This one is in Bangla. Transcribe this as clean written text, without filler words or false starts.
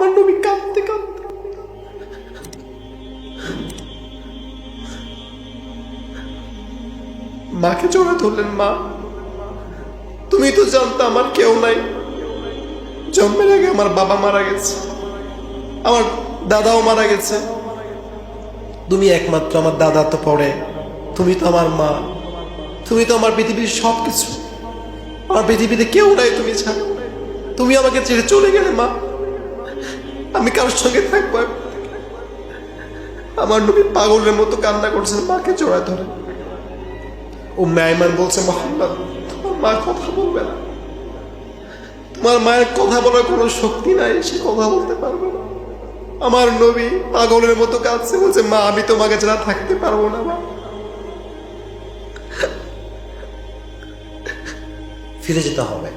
আমার নবী কাঁদতে কাঁদতে মাকে জড়ায় ধরলেন। মা, তুমি তো জানতো আমার কেউ নাই, জন্মের আগে আমার বাবা মারা গেছে, আমার দাদাও মারা গেছে, তুমি একমাত্র আমার দাদা তো পড়ে, তুমি তো আমার মা, তুমি তো আমার পৃথিবীর সবকিছু, আমার পৃথিবীতে কেউ নাই তুমি ছাড়া। তুমি আমাকে ছেড়ে চলে গেলে মা, আমি কারোর সঙ্গে থাকবো? আমার নবী পাগলের মতো কান্না করছেন, মাকে জড়ায় ধরে। আইমান বলছে, মোহাম্মদ, তোমার মা কথা বলবে না, তোমার মায়ের কথা বলার কোনো শক্তি নাই, সে কথা বলতে পারবে না। আমার নবী পাগলের মতো কাঁদছে, বলছে, মা আমি তোমাকে ছাড়া থাকতে পারবো না। মা ফিরে যেতে হবে।